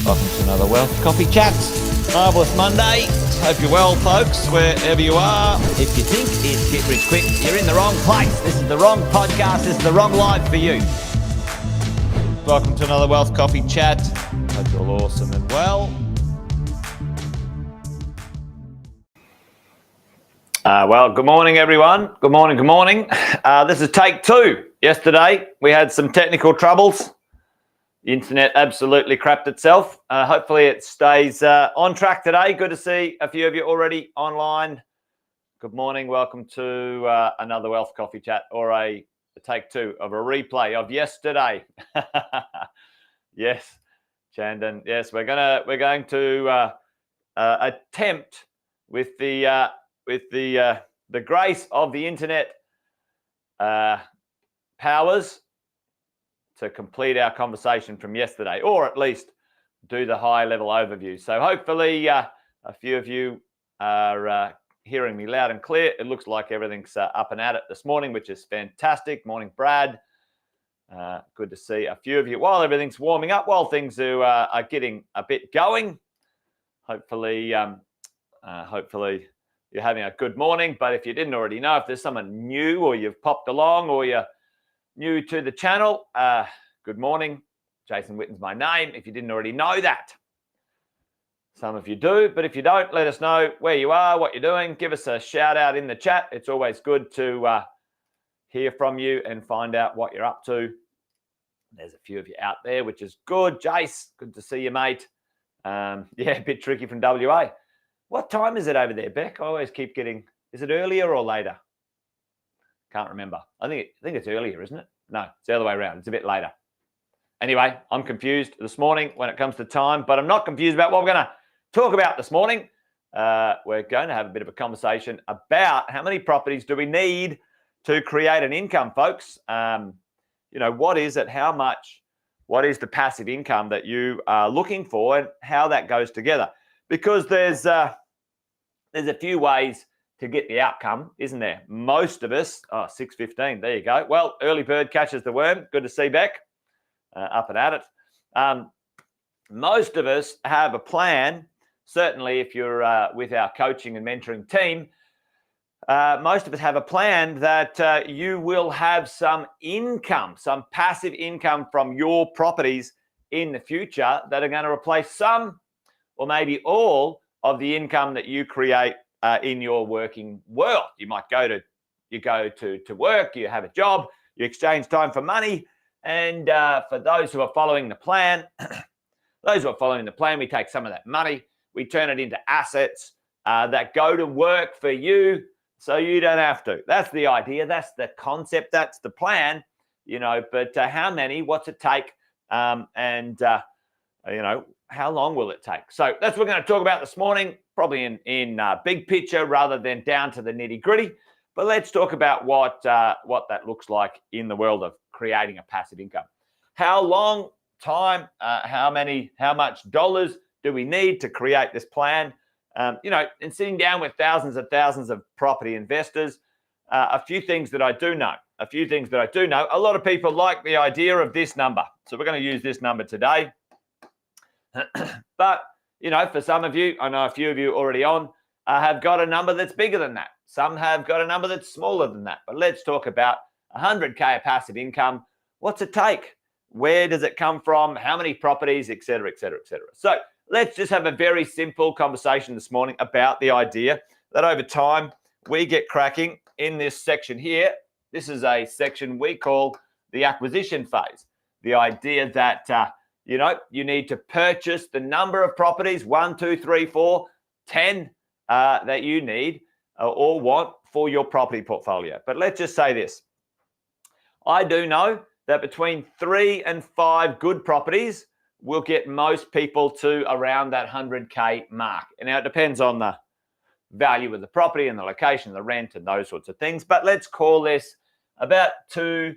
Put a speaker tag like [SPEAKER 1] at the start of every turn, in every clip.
[SPEAKER 1] Welcome to another Wealth Coffee Chat. Marvellous Monday. Hope you're well, folks, wherever you are. If you think it's Get Rich Quick, you're in the wrong place. This is the wrong podcast. This is the wrong life for you. Welcome to another Wealth Coffee Chat. Hope you're all awesome and well. Well, good morning, everyone. Good morning, good morning. This is take two. Yesterday, we had some technical troubles. The internet absolutely crapped itself. Hopefully it stays on track today. Good to see a few of you already online. Good morning. Welcome to another Wealth Coffee Chat, or a take two of a replay of yesterday. Yes, Chandon. Yes, we're going to attempt with the grace of the internet powers to complete our conversation from yesterday, or at least do the high-level overview. So hopefully a few of you are hearing me loud and clear. It looks like everything's up and at it this morning, which is fantastic. Morning, Brad. Good to see a few of you while everything's warming up, while things are getting a bit going. Hopefully you're having a good morning. But if you didn't already know, if there's someone new or you've popped along or you're new to the channel, good morning. Jason Whitton's my name, if you didn't already know that. Some of you do, but if you don't, let us know where you are, what you're doing. Give us a shout out in the chat. It's always good to hear from you and find out what you're up to. There's a few of you out there, which is good. Jace, good to see you, mate. Yeah, a bit tricky from WA. What time is it over there, Beck? I always keep getting, is it earlier or later? Can't remember. I think it's earlier, isn't it? No, it's the other way around. It's a bit later. Anyway, I'm confused this morning when it comes to time, but I'm not confused about what we're going to talk about this morning. We're going to have a bit of a conversation about how many properties do we need to create an income, folks. What is it? How much? What is the passive income that you are looking for, and how that goes together? Because there's a few ways to get the outcome, isn't there? Most of us, 6:15, there you go. Well, early bird catches the worm. Good to see Beck, up and at it. Most of us have a plan. Certainly, if you're with our coaching and mentoring team, most of us have a plan that you will have some income, some passive income from your properties in the future that are going to replace some or maybe all of the income that you create in your working world. You might go to work, you have a job, you exchange time for money. And for those who are following the plan, we take some of that money, we turn it into assets that go to work for you so you don't have to. That's the idea. That's the concept. That's the plan, but how many, what's it take? How long will it take? So that's what we're going to talk about this morning, probably in big picture rather than down to the nitty gritty. But let's talk about what that looks like in the world of creating a passive income. How long time, how much dollars do we need to create this plan? And sitting down with thousands of property investors, a few things that I do know. A lot of people like the idea of this number. So we're going to use this number today. But, for some of you, I know a few of you already on, have got a number that's bigger than that. Some have got a number that's smaller than that. But let's talk about 100K of passive income. What's it take? Where does it come from? How many properties, et cetera, et cetera, et cetera. So let's just have a very simple conversation this morning about the idea that over time we get cracking in this section here. This is a section we call the acquisition phase. The idea that, you need to purchase the number of properties, 1, 2, 3, 4, 10 that you need or want for your property portfolio. But let's just say this. I do know that between 3 and 5 good properties will get most people to around that 100K mark. And now it depends on the value of the property and the location, the rent and those sorts of things. But let's call this about $2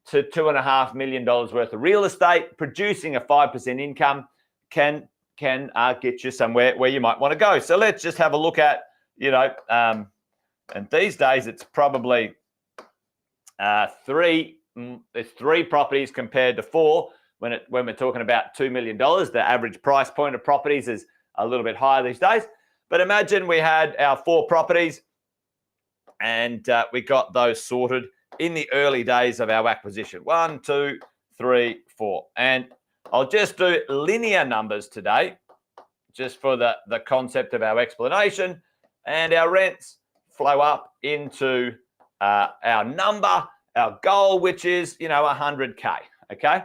[SPEAKER 1] to $2.5 million worth of real estate. Producing a 5% income can get you somewhere where you might want to go. So let's just have a look at, and these days it's probably three properties compared to 4 when we're talking about $2 million. The average price point of properties is a little bit higher these days. But imagine we had our 4 properties and we got those sorted in the early days of our acquisition. 1, 2, 3, 4. And I'll just do linear numbers today, just for the concept of our explanation. And our rents flow up into our number, our goal, which is, 100K, okay?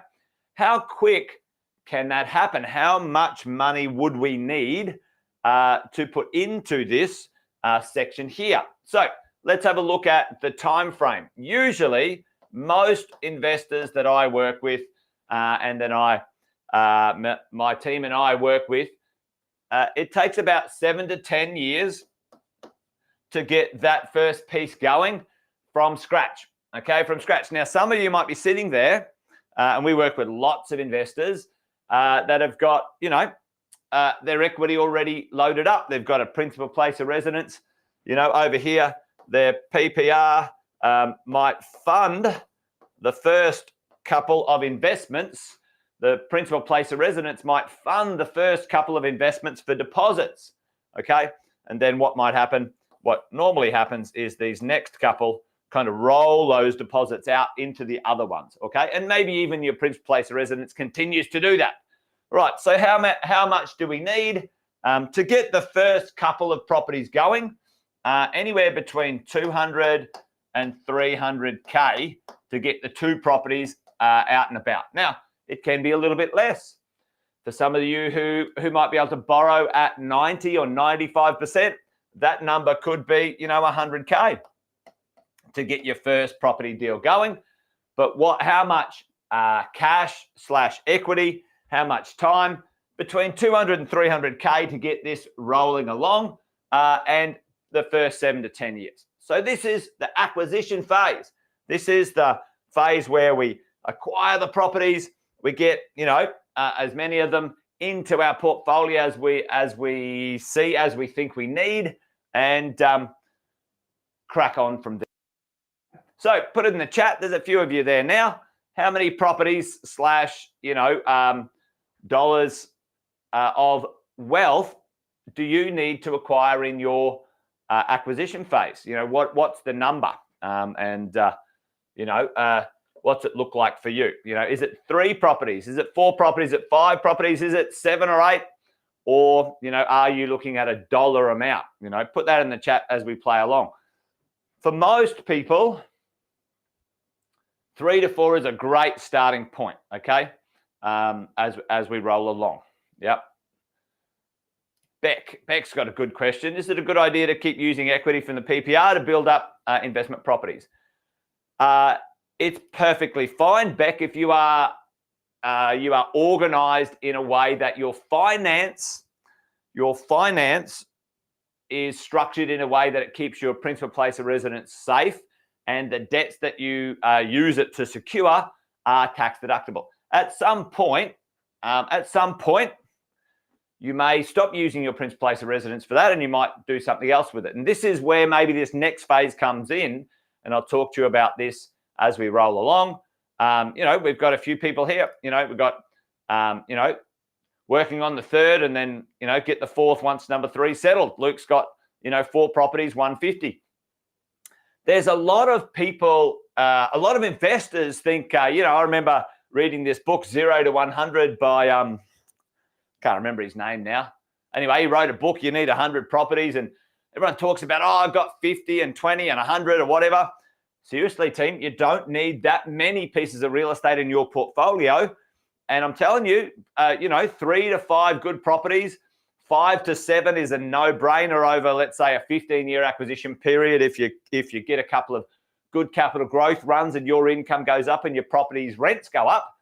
[SPEAKER 1] How quick can that happen? How much money would we need to put into this section here? So let's have a look at the time frame. Usually, most investors that I work with and then my team and I work with, it takes about 7 to 10 years to get that first piece going from scratch, okay, from scratch. Now, some of you might be sitting there, and we work with lots of investors that have got, their equity already loaded up. They've got a principal place of residence, over here. Their PPR might fund the first couple of investments. The principal place of residence might fund the first couple of investments for deposits, okay? And then what normally happens is these next couple kind of roll those deposits out into the other ones, okay? And maybe even your principal place of residence continues to do that. Right, so how much do we need to get the first couple of properties going? Anywhere between 200 and 300K to get the 2 properties out and about. Now, it can be a little bit less. For some of you who might be able to borrow at 90 or 95%, that number could be, 100K to get your first property deal going. But how much cash / equity, how much time? Between 200 and 300K to get this rolling along and the first 7 to 10 years. So this is the acquisition phase. This is the phase where we acquire the properties. We get, as many of them into our portfolio as we think we need, and crack on from there. So put it in the chat. There's a few of you there now. How many properties / dollars of wealth do you need to acquire in your acquisition phase? What's the number? What's it look like for you? Is it 3 properties? Is it 4 properties? Is it 5 properties? Is it 7 or 8? Or, are you looking at a dollar amount? Put that in the chat as we play along. For most people, 3 to 4 is a great starting point, okay? As we roll along. Yep. Beck's got a good question. Is it a good idea to keep using equity from the PPR to build up investment properties? It's perfectly fine, Beck, if you are organized in a way that your finance is structured in a way that it keeps your principal place of residence safe, and the debts that you use it to secure are tax deductible. at some point, you may stop using your principal place of residence for that, and you might do something else with it. And this is where maybe this next phase comes in, and I'll talk to you about this as we roll along. We've got a few people here. We've got, working on the third, and then, get the fourth once number 3 settled. Luke's got, 4 properties, 150. There's a lot of people, a lot of investors think, I remember reading this book, 0 to 100 by, can't remember his name now. Anyway, he wrote a book, you need 100 properties, and everyone talks about, I've got 50 and 20 and 100 or whatever. Seriously, team, you don't need that many pieces of real estate in your portfolio. And I'm telling you, 3 to 5 good properties, 5 to 7 is a no-brainer over, let's say, a 15-year acquisition period. If you get a couple of good capital growth runs and your income goes up and your property's rents go up.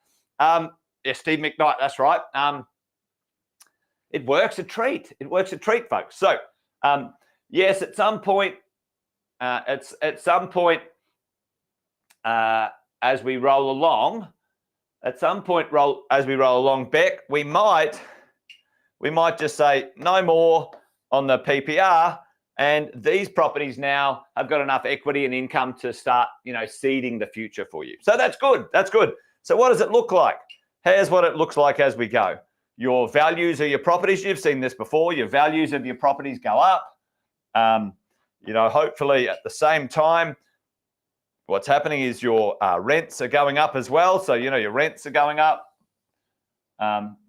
[SPEAKER 1] Steve McKnight, that's right. It works a treat. It works a treat, folks. So, yes, at some point, as we roll along, Beck, we might just say no more on the PPR, and these properties now have got enough equity and income to start, seeding the future for you. So that's good. That's good. So what does it look like? Here's what it looks like as we go. Your values of your properties, you've seen this before, your values of your properties go up. Hopefully at the same time, what's happening is your rents are going up as well. So, your rents are going up.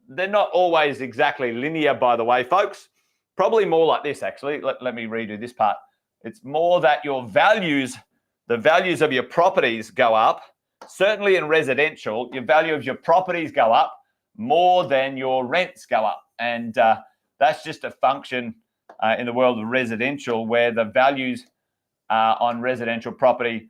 [SPEAKER 1] They're not always exactly linear, by the way, folks. Probably more like this, actually. Let me redo this part. It's more that the values of your properties go up. Certainly in residential, your value of your properties go up more than your rents go up. And that's just a function in the world of residential, where the values on residential property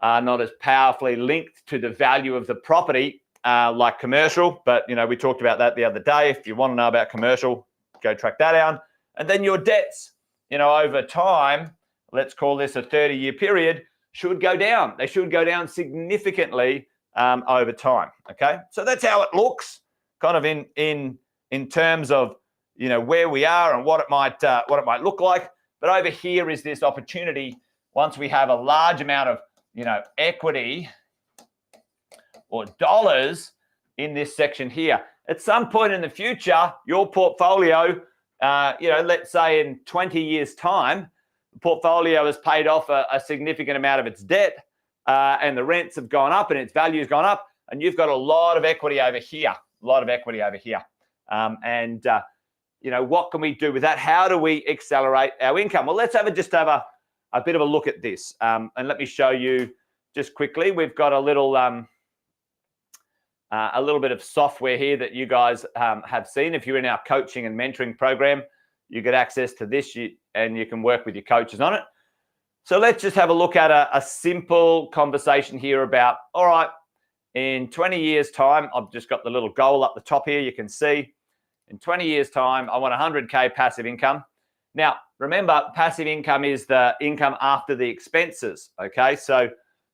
[SPEAKER 1] are not as powerfully linked to the value of the property like commercial. But, we talked about that the other day. If you want to know about commercial, go track that down. And then your debts, over time, let's call this a 30-year period, should go down. They should go down significantly over time. Okay, so that's how it looks, kind of in terms of where we are and what it might look like. But over here is this opportunity. Once we have a large amount of equity or dollars in this section here, at some point in the future, your portfolio, let's say in 20 years' time, the portfolio has paid off a significant amount of its debt, and the rents have gone up and its value has gone up, and you've got a lot of equity over here, what can we do with that? How do we accelerate our income? Well, let's just have a bit of a look at this, and let me show you just quickly. We've got a little bit of software here that you guys have seen. If you're in our coaching and mentoring program, you get access to this, and you can work with your coaches on it. So let's just have a look at a simple conversation here about, all right, in 20 years' time, I've just got the little goal up the top here. You can see in 20 years' time, I want 100K passive income. Now, remember, passive income is the income after the expenses, okay? So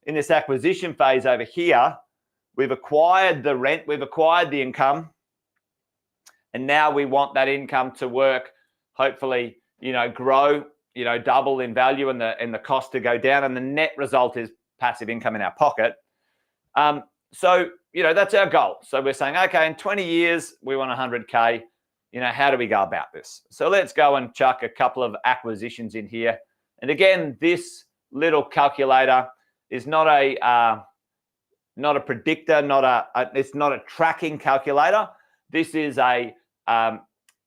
[SPEAKER 1] in this acquisition phase over here, we've acquired the rent, we've acquired the income, and now we want that income to work, hopefully, grow, double in value, and the cost to go down, and the net result is passive income in our pocket. So, that's our goal. So we're saying, okay, in 20 years, we want 100K. How do we go about this? So let's go and chuck a couple of acquisitions in here. And again, this little calculator is not a predictor, it's not a tracking calculator. This is an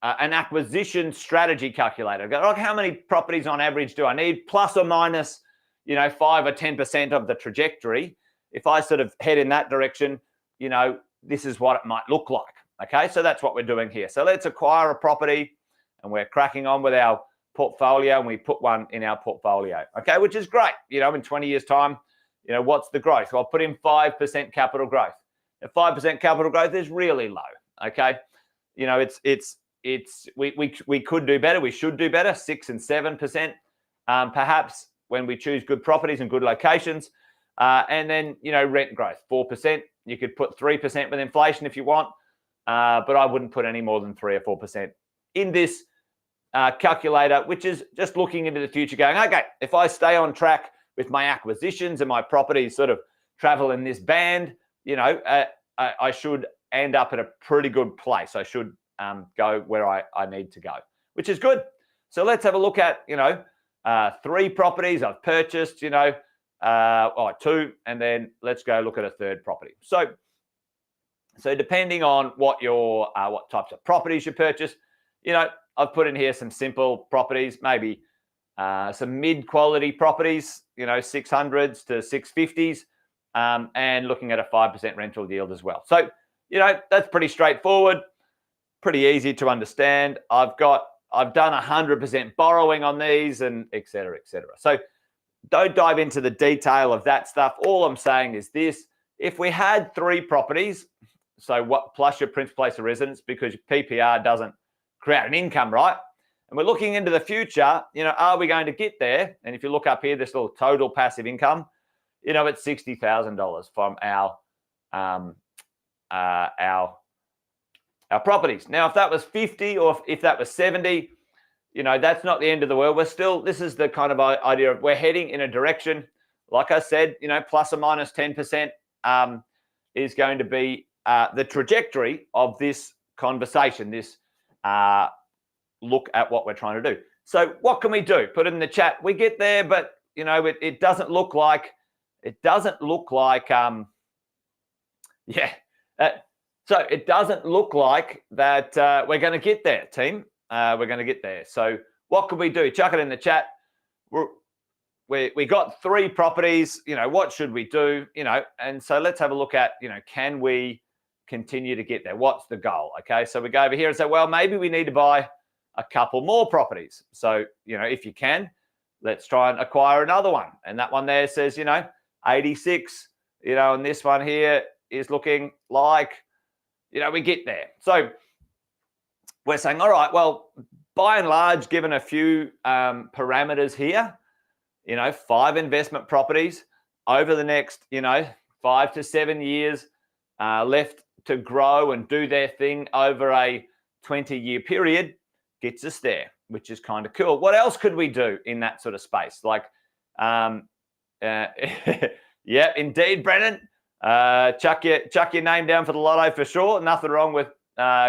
[SPEAKER 1] acquisition strategy calculator. Like, how many properties on average do I need? Plus or minus, 5 or 10% of the trajectory. If I sort of head in that direction, this is what it might look like. Okay, so that's what we're doing here. So let's acquire a property, and we're cracking on with our portfolio, and we put one in our portfolio. Okay, which is great. In 20 years' time, what's the growth? Well, I'll put in 5% capital growth. At 5% capital growth is really low. Okay, we could do better. We should do better. 6 and 7%, perhaps, when we choose good properties and good locations. And then rent growth, 4%. You could put 3% with inflation if you want, but I wouldn't put any more than 3 or 4% in this calculator, which is just looking into the future going, okay, if I stay on track with my acquisitions and my properties sort of travel in this band, I should end up at a pretty good place. I should go where I need to go, which is good. So let's have a look at, 3 properties I've purchased, 2, and then let's go look at a third property. So depending on what types of properties you purchase, I've put in here some simple properties, maybe some mid-quality properties, 600s to 650s, and looking at a 5% rental yield as well. So, that's pretty straightforward, pretty easy to understand. I've done 100% borrowing on these, and et cetera, et cetera. So don't dive into the detail of that stuff. All I'm saying is this: if we had 3 properties, so what plus your principal place of residence, because your PPR doesn't create an income, right? And we're looking into the future, are we going to get there? And if you look up here, this little total passive income, it's $60,000 from our properties. Now, if that was 50 or if that was 70, that's not the end of the world. This is the kind of idea of we're heading in a direction. Like I said, plus or minus 10% is going to be the trajectory of this conversation, this look at what we're trying to do. So what can we do? Put it in the chat. We get there, but it doesn't look like so it doesn't look like that we're going to get there, team. We're going to get there. So what could we do? Chuck it in the chat. We got 3 properties. What should we do? And so let's have a look at, can we continue to get there? What's the goal? Okay, so we go over here and say, well, maybe we need to buy a couple more properties. So, if you can, let's try and acquire another one. And that one there says, 86, and this one here is looking like, we get there. So we're saying, all right, well, by and large, given a few parameters here, 5 investment properties over the next, 5 to 7 years left to grow and do their thing over a 20-year period gets us there, which is kind of cool. What else could we do in that sort of space? Like, yeah, indeed, Brennan. Chuck your name down for the lotto for sure. Nothing wrong with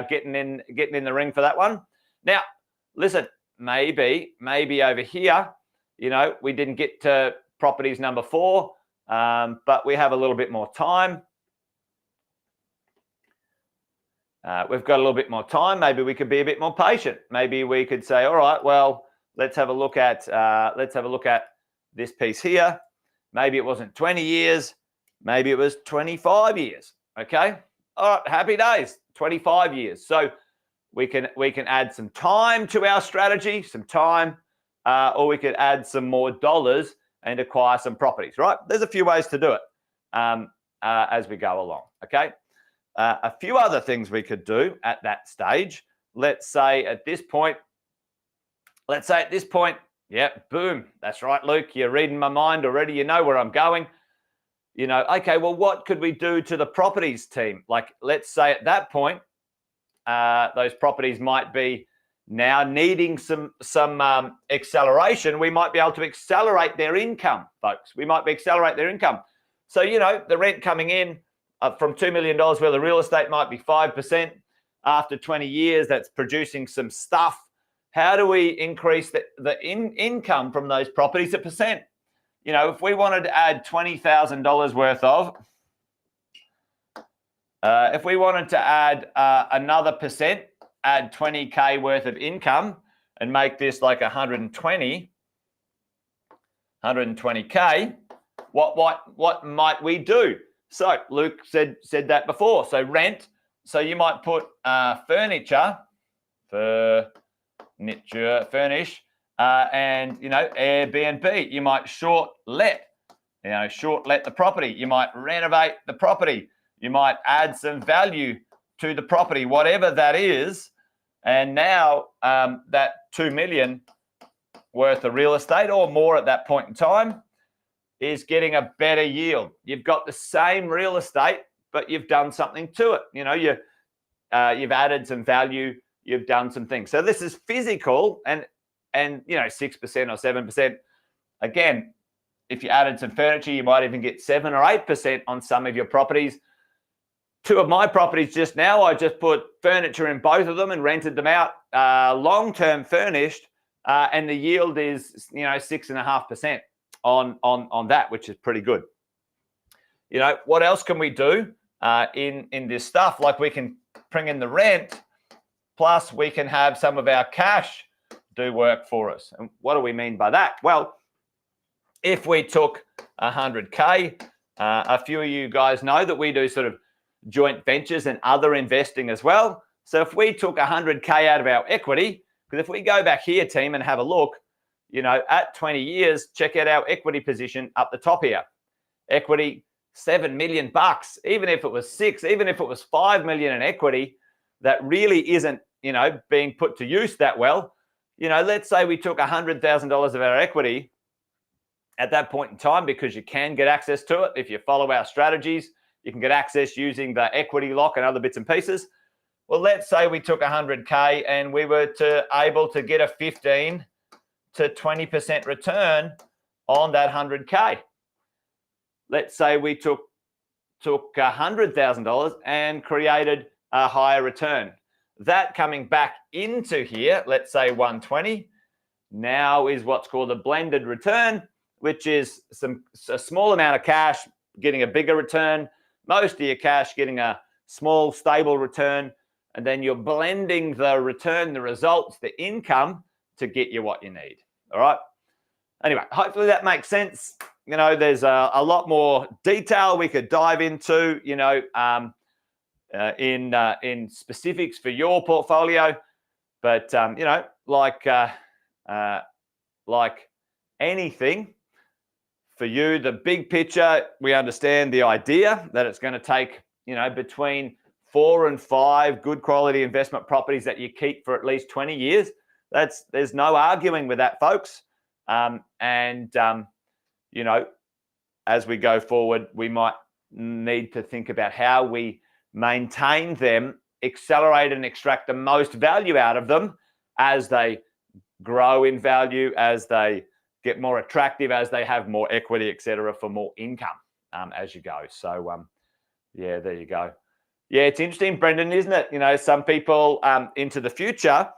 [SPEAKER 1] getting in the ring for that one. Now, listen, maybe over here, we didn't get to properties number 4, but we have a little bit more time. We've got a little bit more time. Maybe we could be a bit more patient. Maybe we could say, all right, well, let's have a look at this piece here. Maybe it wasn't 20 years. Maybe it was 25 years. Okay. All right. Happy days. 25 years. So we can add some time to our strategy, or we could add some more dollars and acquire some properties, right? There's a few ways to do it as we go along. Okay. A few other things we could do at that stage. Let's say at this point, yeah, boom. That's right, Luke. You're reading my mind already. You know where I'm going. Okay, well, what could we do to the properties team? Like, let's say at that point, those properties might be now needing some acceleration. We might be able to accelerate their income, folks. We might be accelerate their income. So, the rent coming in from $2 million worth of real estate might be 5%. After 20 years, that's producing some stuff. How do we increase the income from those properties a percent? If we wanted to add $20,000 worth of, if we wanted to add another percent, add 20K worth of income and make this like 120K, what might we do? So Luke said that before. So rent. So you might put furnish, and Airbnb. You might short let the property. You might renovate the property. You might add some value to the property, whatever that is. And now that $2 million worth of real estate or more at that point in time is getting a better yield. You've got the same real estate, but you've done something to it. You know, you've added some value, you've done some things. So this is physical, and 6% or 7%. Again, if you added some furniture, you might even get 7 or 8% on some of your properties. 2 of my properties just now, I just put furniture in both of them and rented them out long-term furnished, and the yield is 6.5% on that, which is pretty good. What else can we do in this stuff? Like, we can bring in the rent, plus we can have some of our cash do work for us. And what do we mean by that? Well, if we took 100K, a few of you guys know that we do sort of joint ventures and other investing as well. So if we took 100K out of our equity, because if we go back here, team, and have a look, at 20 years, check out our equity position up the top here. Equity, $7 million. Even if it was 6, even if it was 5 million in equity, that really isn't, being put to use that well. Let's say we took $100,000 of our equity at that point in time, because you can get access to it if you follow our strategies. You can get access using the equity lock and other bits and pieces. Well, let's say we took 100K and we were able to get a 15 to 20% return on that 100K. Let's say we took $100,000 and created a higher return. That coming back into here, let's say 120, now is what's called a blended return, which is a small amount of cash getting a bigger return, most of your cash getting a small, stable return, and then you're blending the return, the results, the income to get you what you need. All right. Anyway, hopefully that makes sense. There's a lot more detail we could dive into, in specifics for your portfolio. But, like anything, for you, the big picture, we understand the idea that it's going to take, between 4 and 5 good quality investment properties that you keep for at least 20 years. There's no arguing with that, folks. As we go forward, we might need to think about how we maintain them, accelerate and extract the most value out of them as they grow in value, as they get more attractive, as they have more equity, etc., for more income as you go. So, there you go. Yeah, it's interesting, Brendan, isn't it? Some people into the future,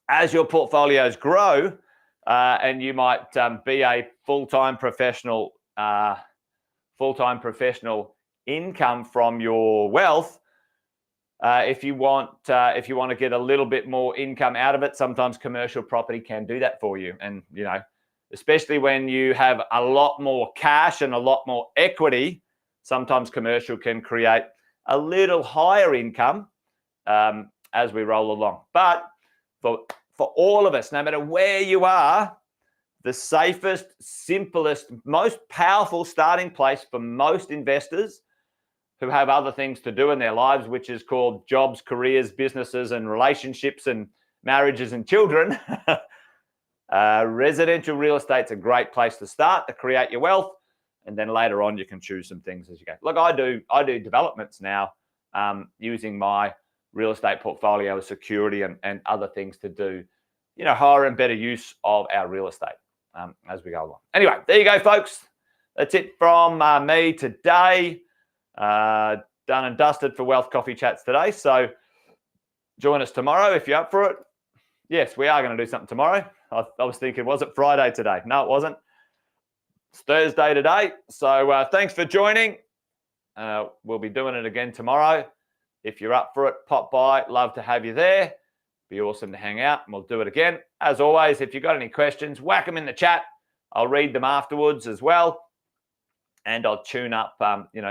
[SPEAKER 1] as your portfolios grow, and you might be a full-time professional income from your wealth. If you want to get a little bit more income out of it, sometimes commercial property can do that for you. And especially when you have a lot more cash and a lot more equity, sometimes commercial can create a little higher income as we roll along. But for all of us, no matter where you are, the safest, simplest, most powerful starting place for most investors who have other things to do in their lives, which is called jobs, careers, businesses, and relationships, and marriages and children. Residential real estate's a great place to start to create your wealth, and then later on you can choose some things as you go. Look, I do developments now using my real estate portfolio as security and other things to do, higher and better use of our real estate as we go along. Anyway, there you go, folks. That's it from me today. Done and dusted for Wealth Coffee Chats today. So join us tomorrow if you're up for it. Yes, we are going to do something tomorrow. I was thinking, was it Friday today? No, it wasn't. It's Thursday today. So thanks for joining. We'll be doing it again tomorrow. If you're up for it, pop by. Love to have you there. Be awesome to hang out, and we'll do it again. As always, if you've got any questions, whack them in the chat. I'll read them afterwards as well. And I'll tune up,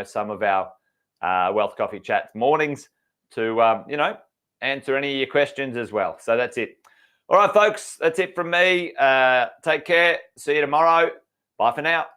[SPEAKER 1] some of our Wealth Coffee Chats mornings to, answer any of your questions as well. So that's it. All right, folks, that's it from me. Take care. See you tomorrow. Bye for now.